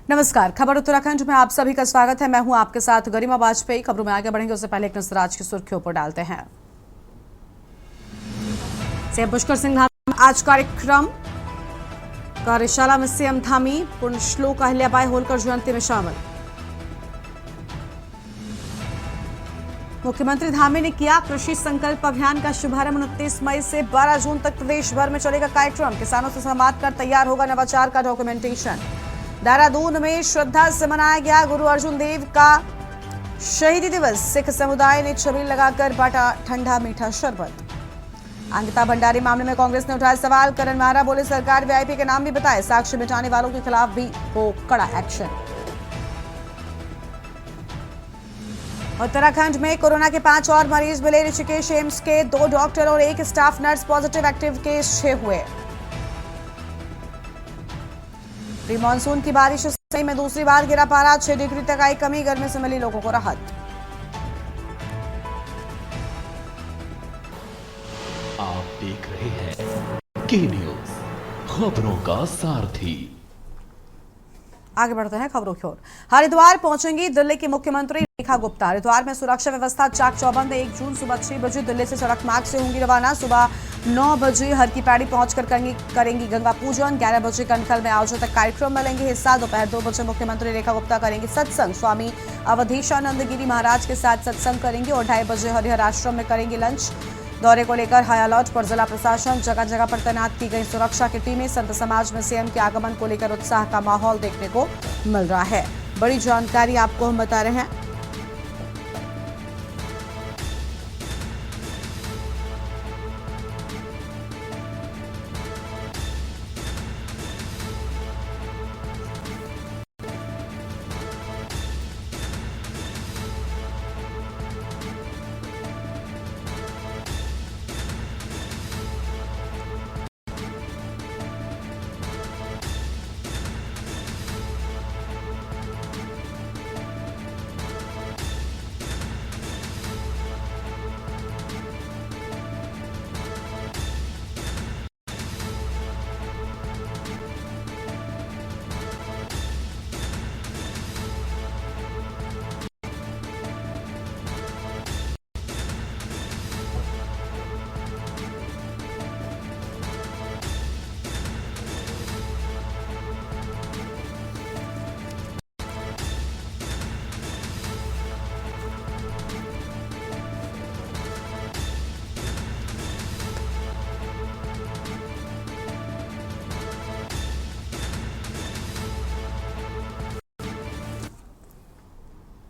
नमस्कार, खबर उत्तराखंड में आप सभी का स्वागत है। मैं हूं आपके साथ गरिमा वाजपेयी। खबरों में आगे बढ़ेंगे उससे पहले एक नजर आज की सुर्खियों पर डालते हैं। सीएम पुष्कर सिंह धामी आज कार्यक्रम कार्यशाला में सीएम धामी पूर्ण श्लोक अहिल्याबाई होलकर जयंती में शामिल। मुख्यमंत्री धामी ने किया कृषि संकल्प अभियान का शुभारंभ। 29 मई से 12 जून तक प्रदेश भर में चलेगा कार्यक्रम। किसानों से संवाद कर तैयार होगा नवाचार का डॉक्यूमेंटेशन। देहरादून में श्रद्धा से मनाया गया गुरु अर्जुन देव का शहीदी दिवस। सिख समुदाय ने छबील लगाकर बांटा ठंडा मीठा शरबत। अंकिता भंडारी मामले में कांग्रेस ने उठाया सवाल। करण मेहरा बोले सरकार वीआईपी के नाम भी बताए, साक्ष्य मिटाने वालों के खिलाफ भी हो कड़ा एक्शन। उत्तराखंड में कोरोना के 5 और मरीज मिले। ऋषिकेश एम्स के 2 डॉक्टर और 1 staff nurse positive, active case 6 हुए। प्री मानसून की बारिश से में दूसरी बार गिरा पारा। 6 डिग्री तक आई कमी। गर्मी से मिली लोगों को राहत। आप देख रहे हैं के न्यूज, खबरों का सारथी। आगे बढ़ते हैं खबरों की ओर। हरिद्वार पहुंचेंगी दिल्ली की मुख्यमंत्री रेखा गुप्ता। हरिद्वार में सुरक्षा व्यवस्था चाक चौबंद। 1 जून सुबह 6 बजे दिल्ली से सड़क मार्ग से होंगी रवाना। सुबह 9 बजे हर की पैड़ी पहुंचकर करेंगी गंगा पूजन। 11 बजे कनखल में आयोजित कार्यक्रम में लेंगे हिस्सा। दोपहर 2 बजे मुख्यमंत्री रेखा गुप्ता करेंगी सत्संग। स्वामी अवधेशानंद गिरी महाराज के साथ सत्संग करेंगे और 2:30 बजे हरिहर आश्रम में करेंगे लंच। दौरे को लेकर हाई अलर्ट पर जिला प्रशासन। जगह जगह पर तैनात की गई सुरक्षा की टीमें। संत समाज में सीएम के आगमन को लेकर उत्साह का माहौल देखने को मिल रहा है। बड़ी जानकारी आपको हम बता रहे हैं।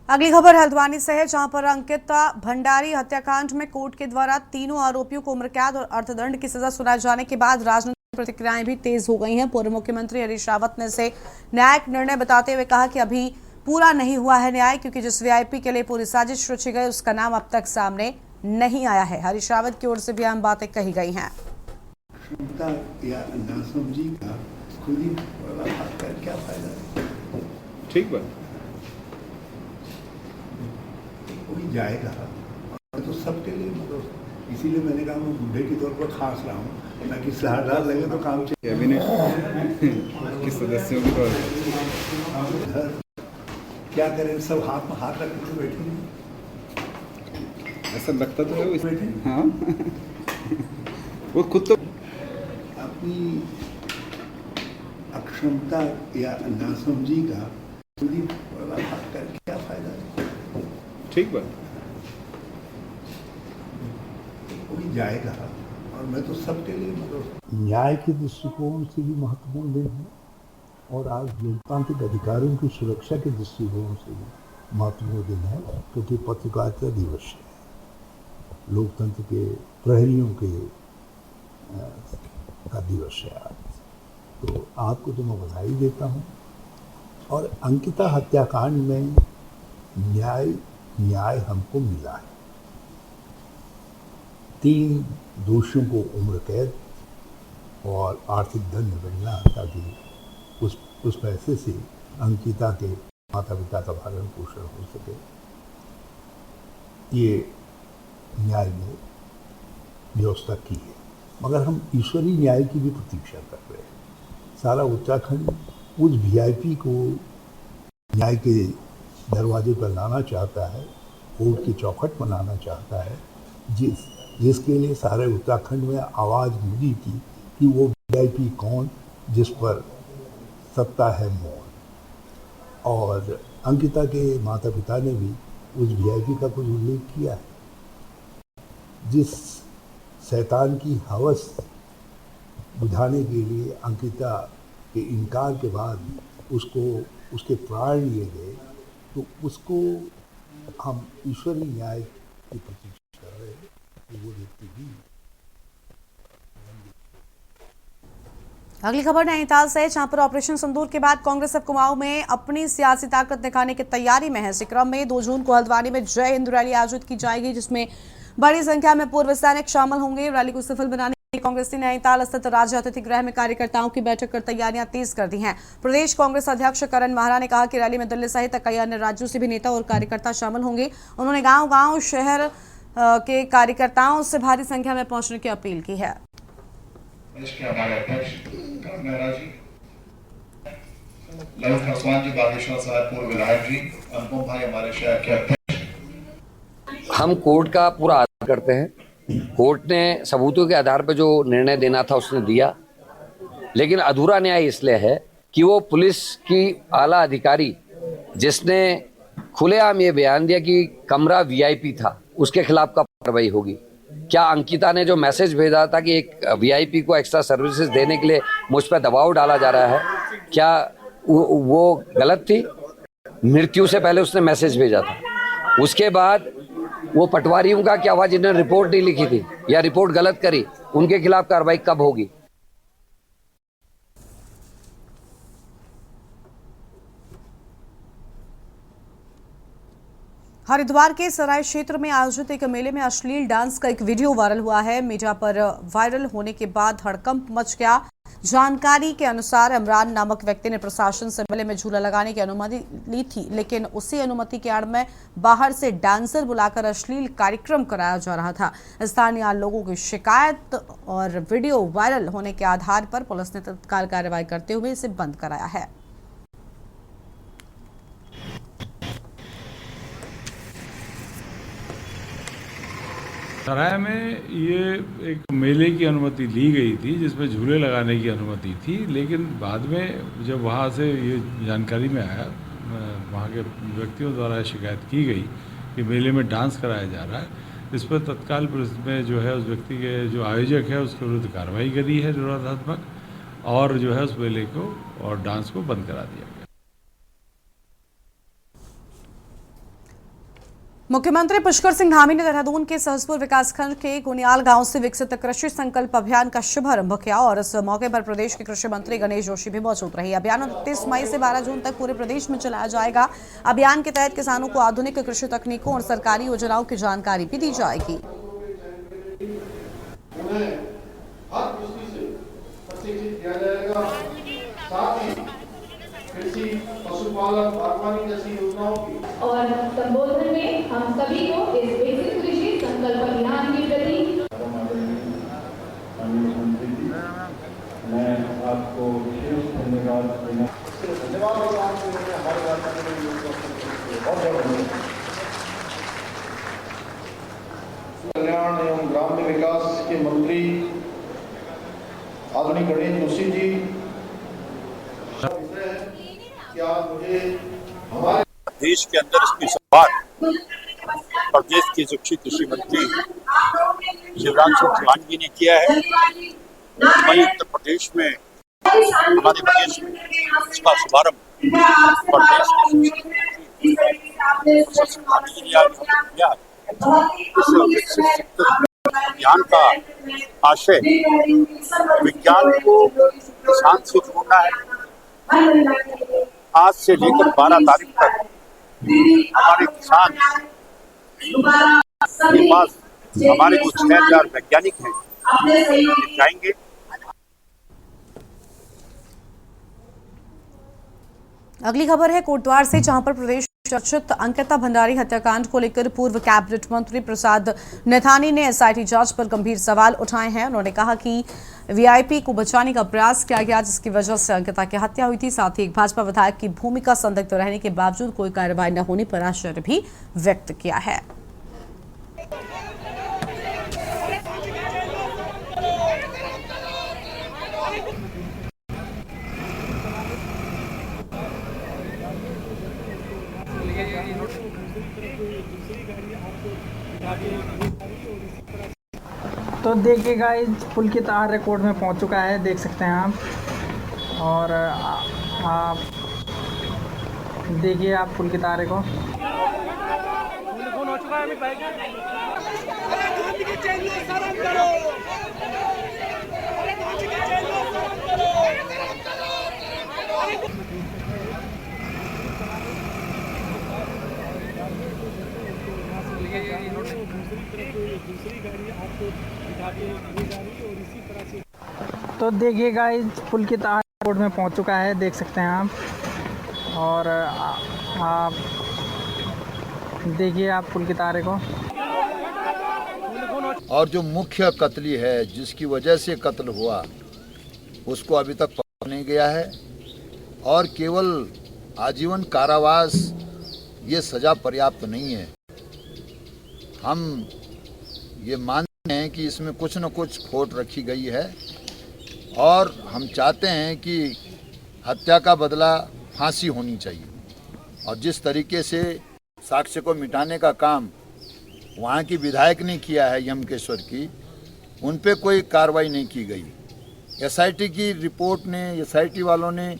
अगली खबर हल्द्वानी से है, जहां पर अंकिता भंडारी हत्याकांड में कोर्ट के द्वारा तीनों आरोपियों को उम्र कैद और अर्थदंड की सजा सुनाए जाने के बाद राजनीतिक प्रतिक्रियाएं भी तेज हो गई हैं। पूर्व मुख्यमंत्री हरीश रावत ने इसे न्यायिक निर्णय बताते हुए कहा कि अभी पूरा नहीं हुआ है न्याय, क्योंकि जिस वीआईपी के लिए पूरी साजिश रची गई उसका नाम अब तक सामने नहीं आया है। हरीश रावत की ओर से भी अहम बातें कही गई हैं। ठीक बात कोई जाएगा तो सबके लिए मतलब, इसीलिए मैंने कहा मैं बूढ़े के तौर पर खास रहा हूँ, ताकि सहारदार लगे तो काम चाहिए। कैबिनेट के सदस्यों की बात इधर क्या करें, सब हाथ में हाथ रख के बैठे हैं। ऐसा लगता तो है वो बैठे हाँ वो खुद तो अपनी अक्षमता या नासमझी का खुद ही पर्दाफाश कर क्या फायदा है। ठीक बात कोई जाएगा और मैं तो सबके लिए मतलब न्याय के दृष्टिकोण से भी महत्वपूर्ण दिन है और आज लोकतांत्रिक अधिकारों की सुरक्षा के दृष्टिकोण से भी महत्वपूर्ण दिन है, क्योंकि पत्रकारिता दिवस है, लोकतंत्र के प्रहरियों के का दिवस है आज। तो आपको तो मैं बधाई देता हूँ। और अंकिता हत्याकांड में न्याय हमको मिला है। 3 दोषियों को उम्र कैद और आर्थिक दंड मिलना, ताकि उस पैसे से अंकिता के माता पिता का भरण पोषण हो सके। ये न्याय ने व्यवस्था की है, मगर हम ईश्वरीय न्याय की भी प्रतीक्षा कर रहे हैं। सारा उत्तराखंड उस वीआईपी को न्याय के दरवाजे पर लाना चाहता है, कोर्ट की चौखट पर लाना चाहता है, जिसके लिए सारे उत्तराखंड में आवाज़ गूंजी थी कि वो वीआईपी कौन जिस पर सत्ता है मोहर। और अंकिता के माता पिता ने भी उस वीआईपी का कुछ उल्लेख किया है। जिस शैतान की हवस बुझाने के लिए अंकिता के इनकार के बाद उसके प्राण लिए गए, तो उसको हम ईश्वरीय न्याय की प्रतीक्षा कर रहे हैं कि वो व्यक्ति भी। अगली खबर नैनीताल से, जहां पर ऑपरेशन सिंदूर के बाद कांग्रेस अब कुमाऊं में अपनी सियासी ताकत दिखाने की तैयारी में है। इसी क्रम में 2 जून को हल्द्वानी में जय हिंद रैली आयोजित की जाएगी, जिसमें बड़ी संख्या में पूर्व सैनिक शामिल होंगे। रैली को सफल बनाने के लिए कांग्रेस ने नैनीताल स्थित राज्य अतिथि गृह में कार्यकर्ताओं की बैठक कर तैयारियां तेज कर दी हैं। प्रदेश कांग्रेस अध्यक्ष करण माहरा ने कहा कि रैली में दिल्ली सहित कई अन्य राज्यों से भी नेता और कार्यकर्ता शामिल होंगे। उन्होंने गाँव-गाँव शहर के कार्यकर्ताओं से भारी संख्या में पहुंचने की अपील की है। प्रदेश के हमारे अध्यक्ष करण मेहरा जी, ललित खरसवान जी बागेश्वर साहब पूर्व विधायक जी, अनुपम भाई हमारे शहर के अध्यक्ष। हम कोर्ट का पूरा आदर करते हैं। कोर्ट ने सबूतों के आधार पर जो निर्णय देना था उसने दिया, लेकिन अधूरा न्याय इसलिए है कि वो पुलिस की आला अधिकारी जिसने खुलेआम ये बयान दिया कि कमरा वीआईपी था, उसके खिलाफ का कार्रवाई होगी। क्या अंकिता ने जो मैसेज भेजा था कि एक वीआईपी को एक्स्ट्रा सर्विसेज देने के लिए मुझ पर दबाव डाला जा रहा है, क्या वो गलत थी? मृत्यु से पहले उसने मैसेज भेजा था। उसके बाद वो पटवारियों का क्या आवाज इन्होंने रिपोर्ट नहीं लिखी थी या रिपोर्ट गलत करी, उनके खिलाफ कार्रवाई कब होगी? हरिद्वार के सराय क्षेत्र में आयोजित एक मेले में अश्लील डांस का एक वीडियो वायरल हुआ है। मीडिया पर वायरल होने के बाद हड़कंप मच गया। जानकारी के अनुसार इमरान नामक व्यक्ति ने प्रशासन से मेले में झूला लगाने की अनुमति ली थी, लेकिन उसी अनुमति की आड़ में बाहर से डांसर बुलाकर अश्लील कार्यक्रम कराया जा रहा था। स्थानीय लोगों की शिकायत और वीडियो वायरल होने के आधार पर पुलिस ने तत्काल कार्रवाई करते हुए इसे बंद कराया है। सराय में ये एक मेले की अनुमति ली गई थी जिसमें झूले लगाने की अनुमति थी, लेकिन बाद में जब वहाँ से ये जानकारी में आया, वहाँ के व्यक्तियों द्वारा शिकायत की गई कि मेले में डांस कराया जा रहा है, इस पर तत्काल पुलिस में जो है उस व्यक्ति के जो आयोजक है उसके विरुद्ध कार्रवाई करी है निरोधात्मक, और जो है उस मेले को और डांस को बंद करा दिया गया। मुख्यमंत्री पुष्कर सिंह धामी ने देहरादून के सहसपुर विकासखंड के कुनियाल गांव से विकसित कृषि संकल्प अभियान का शुभारंभ किया और इस मौके पर प्रदेश के कृषि मंत्री गणेश जोशी भी मौजूद रहे। अभियान 29 मई से 12 जून तक पूरे प्रदेश में चलाया जाएगा। अभियान के तहत किसानों को आधुनिक कृषि तकनीकों और सरकारी योजनाओं की जानकारी भी दी जाएगी। कृषि, पशुपालन, बागवानी जैसी योजनाओं की और संबोधन में हम सभी को इस विकसित कृषि संकल्प अभियान के प्रति मैं आपको विशेष धन्यवाद देना कल्याण एवं ग्राम्य विकास के मंत्री आदरणीय गणेश जोशी जी, क्या मुझे हमारे देश के अंदर इसकी शुरुआत प्रदेश के शिक्षित कृषि मंत्री शिवराज सिंह चौहान जी ने किया है। वहीं उत्तर प्रदेश में हमारे प्रदेश में इसका शुभारंभ प्रदेश के शिक्षित मंत्री जी ने आज किया है। इस विकसित अभियान का आशय विज्ञान को किसान से जोड़ना है। आज से लेकर 12 तारीख तक हमारे किसान के पास हमारे जो 6000 वैज्ञानिक हैं जाएंगे। अगली खबर है कोटद्वार से, जहां पर प्रदेश चर्चित अंकिता भंडारी हत्याकांड को लेकर पूर्व कैबिनेट मंत्री प्रसाद नैथानी ने एसआईटी जांच पर गंभीर सवाल उठाए हैं। उन्होंने कहा कि वीआईपी को बचाने का प्रयास किया गया, जिसकी वजह से अंकिता की हत्या हुई थी। साथ ही एक भाजपा विधायक की भूमिका संदिग्ध रहने के बावजूद कोई कार्रवाई न होने पर आश्चर्य भी व्यक्त किया है। तो देखिए गाइस, पुलकित आर्य कोर्ट में पहुंच चुका है, देख सकते हैं आप। और आप देखिए, आप पुलकित आर्य को हो चुका तो देखिए गाइस, पुलकित आर्य कोर्ट में पहुंच चुका है, देख सकते हैं आप। और आप देखिए, आप पुलकित आर्य को। और जो मुख्य कत्ली है, जिसकी वजह से कत्ल हुआ, उसको अभी तक पकड़ा नहीं गया है। और केवल आजीवन कारावास ये सज़ा पर्याप्त नहीं है। हम ये मानते हैं कि इसमें कुछ न कुछ खोट रखी गई है और हम चाहते हैं कि हत्या का बदला फांसी होनी चाहिए। और जिस तरीके से साक्ष्य को मिटाने का काम वहाँ की विधायक ने किया है, यमकेश्वर की, उन पे कोई कार्रवाई नहीं की गई। एसआईटी की रिपोर्ट ने, एसआईटी वालों ने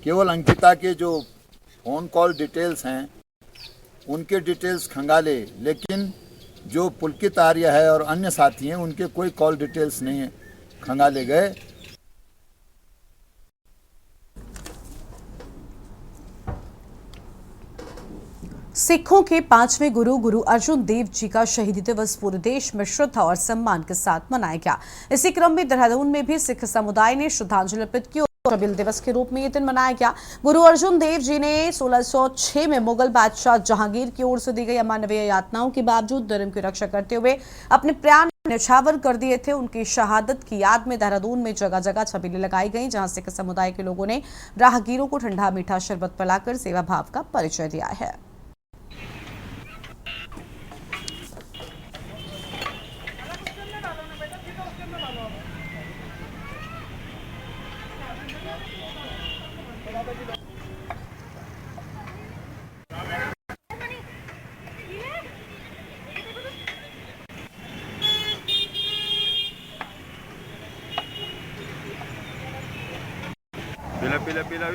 केवल अंकिता के जो फ़ोन कॉल डिटेल्स हैं उनके डिटेल्स खंगाले, लेकिन जो पुलकित आर्य है और अन्य साथी हैं उनके कोई कॉल डिटेल्स नहीं खंगाले गए। सिखों के 5वें गुरु गुरु अर्जुन देव जी का शहीदी दिवस पूरे देश में श्रद्धा और सम्मान के साथ मनाया गया। इसी क्रम में देहरादून में भी सिख समुदाय ने श्रद्धांजलि अर्पित की और कबील दिवस के रूप में ये दिन मनाया गया। गुरु अर्जुन देव जी ने 1606 में मुगल बादशाह जहांगीर की ओर से दी गई अमानवीय यातनाओं के बावजूद धर्म की रक्षा करते हुए अपने प्राण न्यौछावर कर दिए थे। उनकी शहादत की याद में देहरादून में जगह जगह छबीलें लगाई गई, जहां सिख समुदाय के लोगों ने राहगीरों को ठंडा मीठा शरबत पिलाकर सेवा भाव का परिचय दिया है।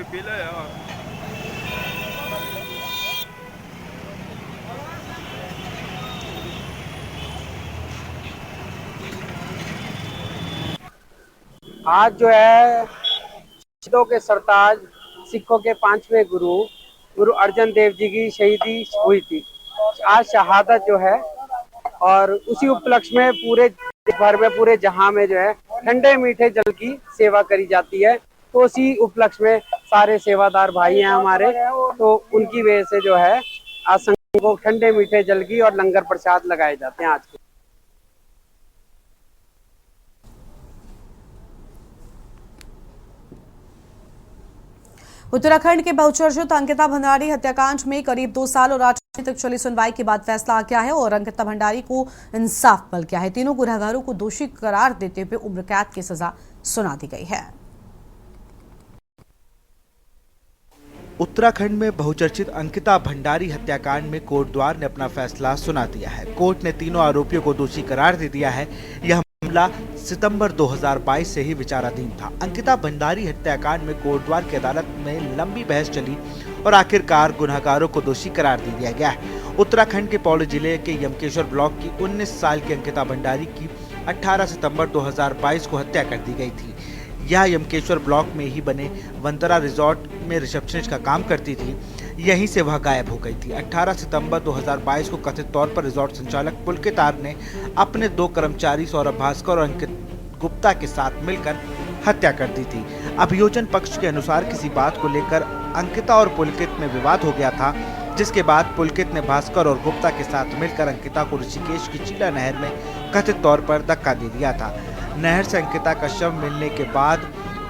पीला यार। आज जो है शहीदों के सरताज सिखों के 5वें गुरु गुरु अर्जन देव जी की शहीदी हुई थी। आज शहादत जो है, और उसी उपलक्ष्य में पूरे भर में, पूरे जहां में जो है ठंडे मीठे जल की सेवा करी जाती है। तो उसी उपलक्ष्य में सारे सेवादार भाई हैं हमारे, तो उनकी वजह से जो है आज संगत को ठंडे मीठे जल की और लंगर प्रसाद लगाए जाते हैं आज के। उत्तराखंड के बहुचर्चित अंकिता भंडारी हत्याकांड में करीब 2 साल और 8 महीने तक चली सुनवाई के बाद फैसला आ गया है और अंकिता भंडारी को इंसाफ मिल गया है। तीनों गुनहगारों को दोषी करार देते हुए उम्र कैद की सजा सुना दी गई है। उत्तराखंड में बहुचर्चित अंकिता भंडारी हत्याकांड में कोटद्वार ने अपना फैसला सुना दिया है। कोर्ट ने तीनों आरोपियों को दोषी करार दे दिया है। यह मामला सितंबर 2022 से ही विचाराधीन था। अंकिता भंडारी हत्याकांड में कोटद्वार की अदालत में लंबी बहस चली और आखिरकार गुनहगारों को दोषी करार दे दिया गया है। उत्तराखंड के पौड़ी जिले के यमकेश्वर ब्लॉक की 19 साल की अंकिता भंडारी की 18 सितंबर 2022 को हत्या कर दी गई थी। यह यमकेश्वर ब्लॉक में ही बने वंतरा रिजॉर्ट में रिसेप्शनिस्ट का काम करती थी। यहीं से वह गायब हो गई थी। 18 सितंबर 2022 को कथित तौर पर रिजॉर्ट संचालक पुलकित आर्य ने अपने 2 कर्मचारी सौरभ भास्कर और अंकित गुप्ता के साथ मिलकर हत्या कर दी थी। अभियोजन पक्ष के अनुसार किसी बात को लेकर अंकिता और पुलकित में विवाद हो गया था। जिसके बाद पुलकित ने भास्कर और गुप्ता के साथ मिलकर अंकिता को ऋषिकेश की चीला नहर में कथित तौर पर धक्का दे दिया था। नहर से अंकिता का शव मिलने के बाद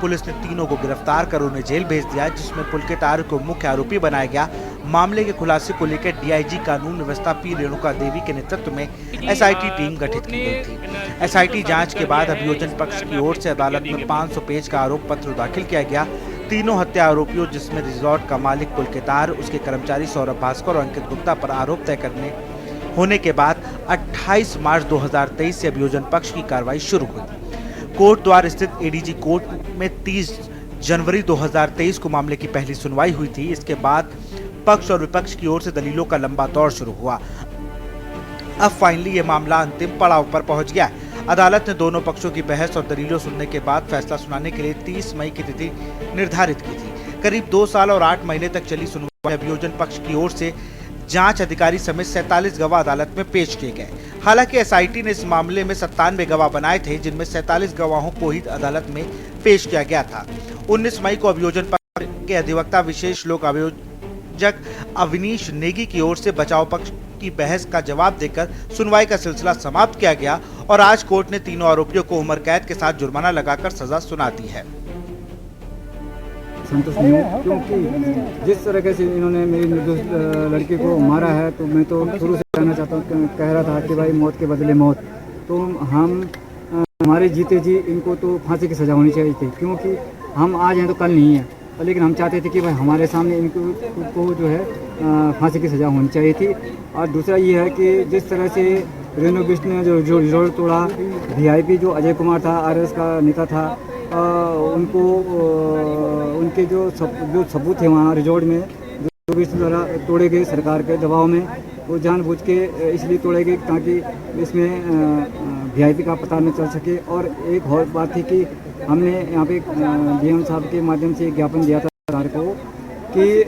पुलिस ने तीनों को गिरफ्तार कर उन्हें जेल भेज दिया, जिसमें पुलकित आर्य को मुख्य आरोपी बनाया गया। मामले के खुलासे को लेकर डीआईजी कानून व्यवस्था पी रेणुका देवी के नेतृत्व में एसआईटी टीम गठित की गई थी। एसआईटी जांच के बाद अभियोजन पक्ष की ओर से अदालत में 500 पेज का आरोप पत्र दाखिल किया गया। तीनों हत्या आरोपियों, जिसमें रिजॉर्ट का मालिक पुलकित आर्य, उसके कर्मचारी सौरभ भास्कर और अंकित गुप्ता पर आरोप तय करने होने के बाद 28 मार्च 2023 से अभियोजन पक्ष की कार्रवाई शुरू हुई। कोर्ट द्वार स्थित एडीजी कोर्ट में 30 जनवरी 2023 को मामले की पहली सुनवाई हुई थी। इसके बाद पक्ष और विपक्ष की ओर से दलीलों का लंबा दौर शुरू हुआ। अब फाइनली ये मामला अंतिम पड़ाव पर पहुंच गया है। अदालत ने दोनों पक्षों की बहस और दलीलों सुनने के बाद फैसला सुनाने के लिए 30 मई की तिथि निर्धारित की थी। करीब 2 साल और 8 महीने तक चली सुनवाई अभियोजन पक्ष की ओर से जांच अधिकारी समेत 47 गवाह अदालत में पेश किए गए। हालांकि एसआईटी ने इस मामले में 97 गवाह बनाए थे, जिनमें 47 गवाहों को ही अदालत में पेश किया गया था। 19 मई को अभियोजन पक्ष के अधिवक्ता विशेष लोक अभियोजक अवनीश नेगी की ओर से बचाव पक्ष की बहस का जवाब देकर सुनवाई का सिलसिला समाप्त किया गया और आज कोर्ट ने तीनों आरोपियों को उम्र कैद के साथ जुर्माना लगाकर सजा सुना दी है। संतुष्ट नहीं हूँ, क्योंकि जिस तरीके से इन्होंने मेरी निर्दोष लड़की को मारा है, तो मैं तो शुरू से कहना चाहता हूँ, कह रहा था कि भाई मौत के बदले मौत। तो हम हमारे जीते जी इनको तो फांसी की सज़ा होनी चाहिए थी, क्योंकि हम आज हैं तो कल नहीं है। लेकिन हम चाहते थे कि भाई हमारे सामने इनको जो है फांसी की सज़ा होनी चाहिए थी। और दूसरा ये है कि जिस तरह से रेणु बिष्ट ने जो रिजॉर्ट तोड़ा, वीआईपी जो अजय कुमार था, आरएस का नेता था, उनको उनके जो सबूत थे वहाँ रिजॉर्ट में जो भी द्वारा तोड़े गए सरकार के दबाव में, वो जानबूझ के इसलिए तोड़े गए ताकि इसमें वीआईपी का पता न चल सके। और एक और बात थी कि हमने यहाँ पे डीएम साहब के माध्यम से एक ज्ञापन दिया था सरकार को कि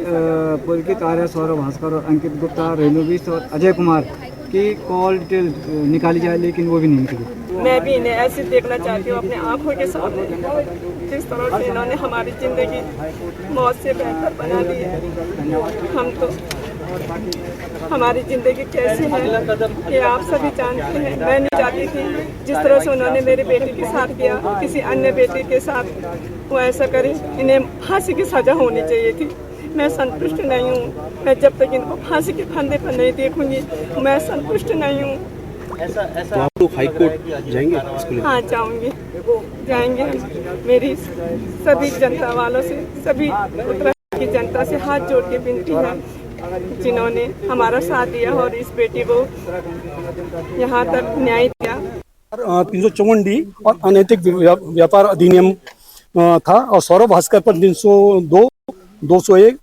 पुलकित आर्य, सौरभ भास्कर और अंकित गुप्ता, रेणु बिष्ट और अजय कुमार की कॉल डिटेल निकाली जाए, लेकिन वो भी नहीं निकली। मैं भी इन्हें ऐसे देखना चाहती हूँ अपने आंखों के सामने, जिस तरह से इन्होंने हमारी ज़िंदगी मौत से बेहतर बना दी है। हम तो हमारी ज़िंदगी कैसी है ये आप सभी जानते हैं। मैं नहीं चाहती थी जिस तरह से उन्होंने मेरे बेटे के साथ किया, किसी अन्य बेटे के साथ वो ऐसा करे। इन्हें फांसी की सज़ा होनी चाहिए थी। मैं संतुष्ट नहीं हूँ। मैं जब तक इनको फांसी के फंदे पर नहीं देखूंगी मैं संतुष्ट नहीं हूँ। तो आप लोग हाई कोर्ट जाएंगे इसके लिए? हाँ जाएंगे। मेरी सभी जनता वालों से, सभी उत्तराखंड की जनता से हाथ जोड़ के विनती है, जिन्होंने हमारा साथ दिया और इस बेटी को यहाँ तक न्याय दिया। 354D और अनैतिक व्यापार अधिनियम था और सौरभ भास्कर पर 302, 201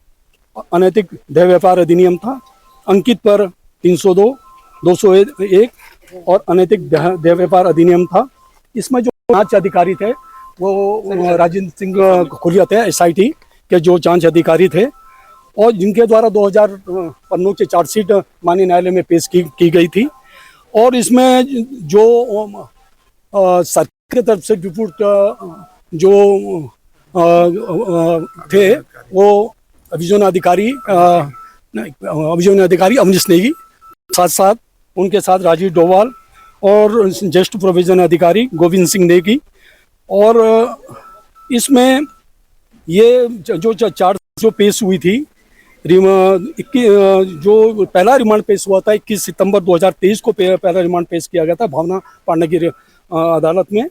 अनैतिक देह व्यापार अधिनियम था। अंकित पर 302, 201 और अनैतिक देह व्यापार अधिनियम था। इसमें जो जांच अधिकारी थे वो राजेंद्र सिंह खुलिया थे, एसआईटी के जो जांच अधिकारी थे, और जिनके द्वारा 2000 पन्नों की चार्जशीट माननीय न्यायालय में पेश की गई थी। और इसमें जो सरकार की तरफ से डिप्यूट जो थे वो अभियोजन अधिकारी अवनीश नेगी, साथ साथ उनके साथ राजीव डोवाल और ज्येष्ठ प्रोविजन अधिकारी गोविंद सिंह नेगी। और इसमें ये जो चार्ज जो पेश हुई थी, जो पहला रिमांड पेश हुआ था 21 सितंबर 2023 को पहला रिमांड पेश किया गया था भावना पांडे की अदालत में।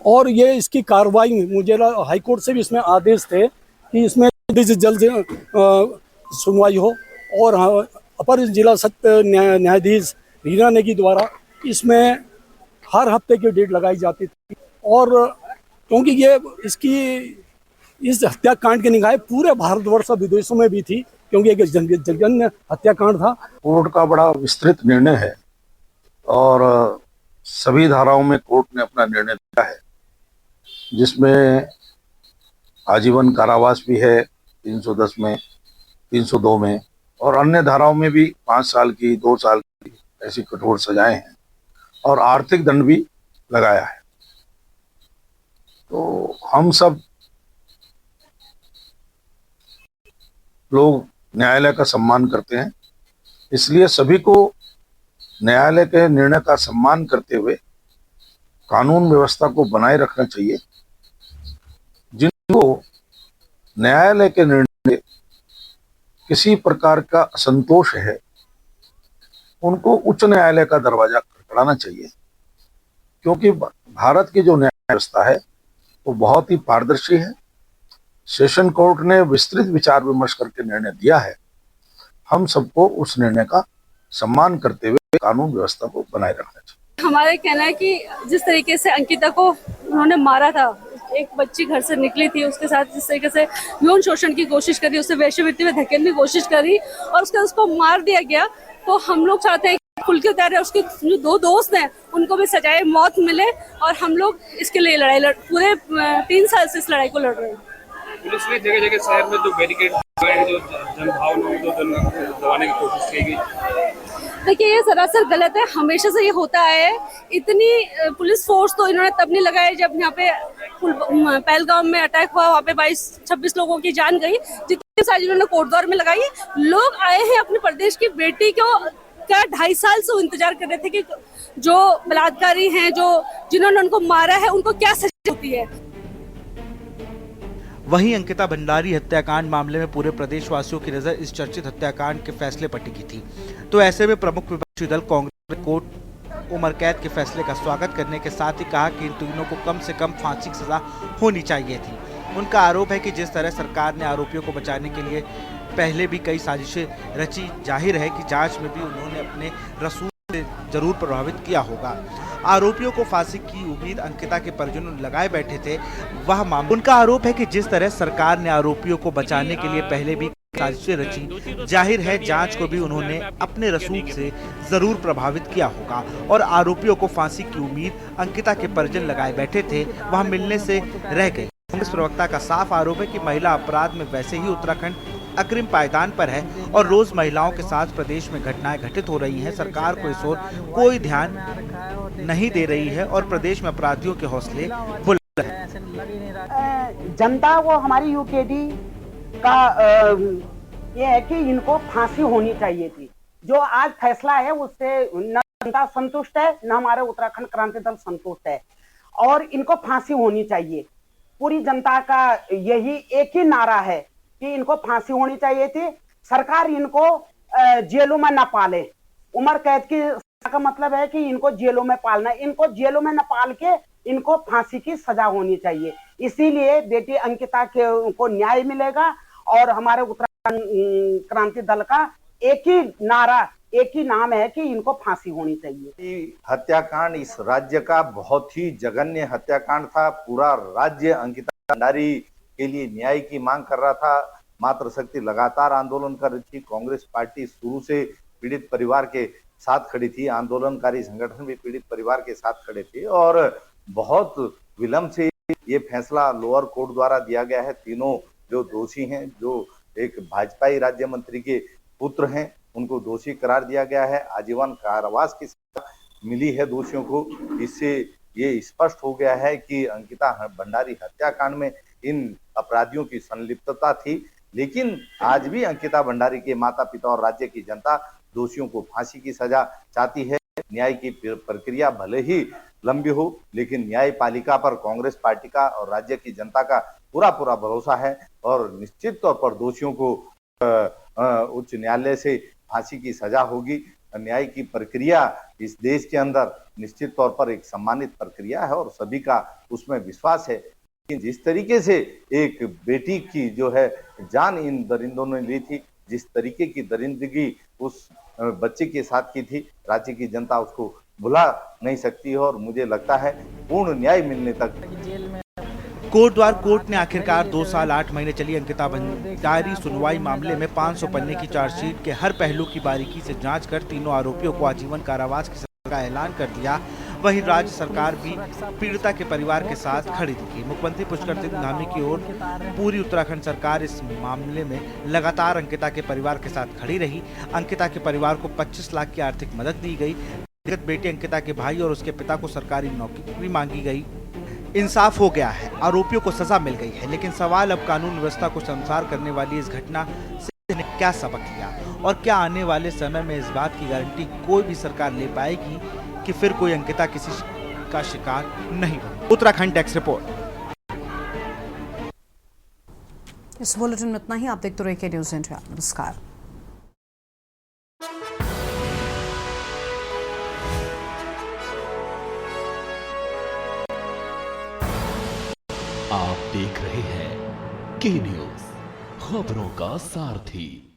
और ये इसकी कार्रवाई मुझे हाई कोर्ट से भी इसमें आदेश थे कि इसमें जल्द सुनवाई हो। और अपर जिला सत्र न्यायाधीश रीना नेगी द्वारा इसमें हर हफ्ते की डेट लगाई जाती थी। और क्योंकि ये इस हत्याकांड की निगाहें पूरे भारतवर्ष और विदेशों में भी थी, क्योंकि एक जघन्य हत्याकांड था। कोर्ट का बड़ा विस्तृत निर्णय है और सभी धाराओं में कोर्ट ने अपना निर्णय दिया है, जिसमें आजीवन कारावास भी है 310 में, 302 में, और अन्य धाराओं में भी 5 साल की, 2 साल की ऐसी कठोर सजाएं हैं और आर्थिक दंड भी लगाया है। तो हम सब लोग न्यायालय का सम्मान करते हैं। इसलिए सभी को न्यायालय के निर्णय का सम्मान करते हुए कानून व्यवस्था को बनाए रखना चाहिए। जिनको न्यायालय के निर्णय किसी प्रकार का असंतोष है, उनको उच्च न्यायालय का दरवाजा खटखटाना चाहिए, क्योंकि भारत की जो न्याय व्यवस्था है वो बहुत ही पारदर्शी है। सेशन कोर्ट ने विस्तृत विचार विमर्श करके निर्णय दिया है। हम सबको उस निर्णय का सम्मान करते हुए कानून व्यवस्था को बनाए रखना चाहिए। हमारा कहना है कि जिस तरीके से अंकिता को उन्होंने मारा था, एक बच्ची घर से निकली थी, उसके साथ जिस तरीके से यौन शोषण की कोशिश करी, उससे वेश्यावृत्ति में धकेलने की कोशिश करी और उसको मार दिया गया, तो हम लोग चाहते हैं कि खुल के उतारे। उसके जो 2 दोस्त हैं उनको भी सजाए मौत मिले और हम लोग इसके लिए पूरे 3 साल से इस लड़ाई को लड़ रहे हैं। पुलिस ने जगह जगह शहर में जो बैरिकेड लगाए, जो जनभावनाओं को दबाने की कोशिश की गई। देखिए, ये सरासर गलत है। हमेशा से ये होता है। इतनी पुलिस फोर्स तो इन्होंने तब नहीं लगाई जब यहाँ पे पहलगाम में अटैक हुआ, वहाँ पे 22-26 लोगों की जान गई। जितनी सारी इन्होंने कोटद्वार में लगाई। लोग आए हैं अपने प्रदेश की बेटी को क्या 2.5 साल से इंतजार कर रहे थे कि जो बलात्कारी हैं, जिन्होंने उनको मारा है, उनको क्या सजा होती है। वहीं अंकिता भंडारी हत्याकांड मामले में पूरे प्रदेशवासियों की नजर इस चर्चित हत्याकांड के फैसले पर टिकी थी। तो ऐसे में प्रमुख विपक्षी दल कांग्रेस ने कोर्ट उम्र कैद के फैसले का स्वागत करने के साथ ही कहा कि इन तीनों को कम से कम फांसी की सजा होनी चाहिए थी। उनका आरोप है कि जिस तरह सरकार ने आरोपियों को बचाने के लिए पहले भी कई साजिशें रची, जाहिर है कि जांच में भी उन्होंने अपने रसूल से जरूर प्रभावित किया होगा। आरोपियों को फांसी की उम्मीद अंकिता के परिजनों लगाए बैठे थे, वह मामला। उनका आरोप है कि जिस तरह सरकार ने आरोपियों को बचाने के लिए पहले भी साजिशें रची, जाहिर है जांच को भी उन्होंने अपने रसूख से जरूर प्रभावित किया होगा और आरोपियों को फांसी की उम्मीद अंकिता के परिजन लगाए बैठे थे, वह मिलने से रह गए। कांग्रेस प्रवक्ता का साफ आरोप है कि महिला अपराध में वैसे ही उत्तराखंड अग्रिम पायदान पर है और रोज महिलाओं के साथ प्रदेश में घटनाएं घटित हो रही हैं। सरकार को इस ओर कोई ध्यान नहीं दे रही है और प्रदेश में अपराधियों के हौसले बुलंद हैं। जनता वो हमारी यूकेडी का ये है कि इनको फांसी होनी चाहिए थी। जो आज फैसला है उससे न जनता संतुष्ट है, न हमारे उत्तराखंड क्रांति दल संतुष्ट है और इनको फांसी होनी चाहिए। पूरी जनता का यही एक ही नारा है कि इनको फांसी होनी चाहिए थी। सरकार इनको जेलों में न पाले। उम्र कैद की का मतलब है कि इनको जेलों में पालना, इनको जेलों में न पाल के इनको फांसी की सजा होनी चाहिए। इसीलिए बेटी अंकिता को न्याय मिलेगा और हमारे उत्तराखंड क्रांति दल का एक ही नारा, एक ही नाम है कि इनको फांसी होनी चाहिए। हत्याकांड इस राज्य का बहुत ही जघन्य हत्याकांड था। पूरा राज्य अंकिता भंडारी के लिए न्याय की मांग कर रहा था। मातृशक्ति लगातार आंदोलन कर रही थी। कांग्रेस पार्टी शुरू से पीड़ित परिवार के साथ खड़ी थी। आंदोलनकारी संगठन भी पीड़ित परिवार के साथ खड़े थे और बहुत विलंब से ये फैसला लोअर कोर्ट द्वारा दिया गया है। तीनों जो दोषी हैं, जो एक भाजपाई राज्य मंत्री के पुत्र हैं, उनको दोषी करार दिया गया है। आजीवन कारावास की सजा मिली है दोषियों को। इससे ये स्पष्ट हो गया है कि अंकिता भंडारी हत्याकांड में इन अपराधियों की संलिप्तता थी। लेकिन आज भी अंकिता भंडारी के माता पिता और राज्य की जनता दोषियों को फांसी की सजा चाहती है। न्याय की प्रक्रिया भले ही लंबी हो, लेकिन न्यायपालिका पर कांग्रेस पार्टी का और राज्य की जनता का पूरा भरोसा है और निश्चित तौर पर दोषियों को उच्च न्यायालय से फांसी की सजा होगी। न्याय की प्रक्रिया इस देश के अंदर निश्चित तौर पर एक सम्मानित प्रक्रिया है और सभी का उसमें विश्वास है। लेकिन जिस तरीके से एक बेटी की जो है जान इन दरिंदों ने ली थी, जिस तरीके की दरिंदगी उस बच्चे के साथ की थी, राज्य की जनता उसको भुला नहीं सकती है और मुझे लगता है पूर्ण न्याय मिलने तक। कोटद्वार कोर्ट ने आखिरकार 2 साल 8 महीने चली अंकिता भंडारी सुनवाई मामले में 500 पन्ने की चार्जशीट के हर पहलू की बारीकी से जांच कर तीनों आरोपियों को आजीवन कारावास की सजा का ऐलान कर दिया। वहीं राज्य सरकार भी पीड़िता के परिवार के साथ खड़ी दिखी। मुख्यमंत्री पुष्कर सिंह धामी की ओर पूरी उत्तराखंड सरकार इस मामले में लगातार अंकिता के परिवार के साथ खड़ी रही। अंकिता के परिवार को 25 लाख की आर्थिक मदद दी गई। बेटी अंकिता के भाई और उसके पिता को सरकारी नौकरी मांगी गई। इंसाफ हो गया है, आरोपियों को सजा मिल गई है, लेकिन सवाल अब कानून व्यवस्था को संसार करने वाली इस घटना से ने क्या सबक लिया और क्या आने वाले समय में इस बात की गारंटी कोई भी सरकार ले पाएगी कि फिर कोई अंकिता किसी का शिकार नहीं हो। Uttarakhand desk report. इस बुलेटिन में इतना ही। आप देखते रहिए न्यूज़ इंडिया। नमस्कार। आप देख रहे हैं के न्यूज़, खबरों का सारथी।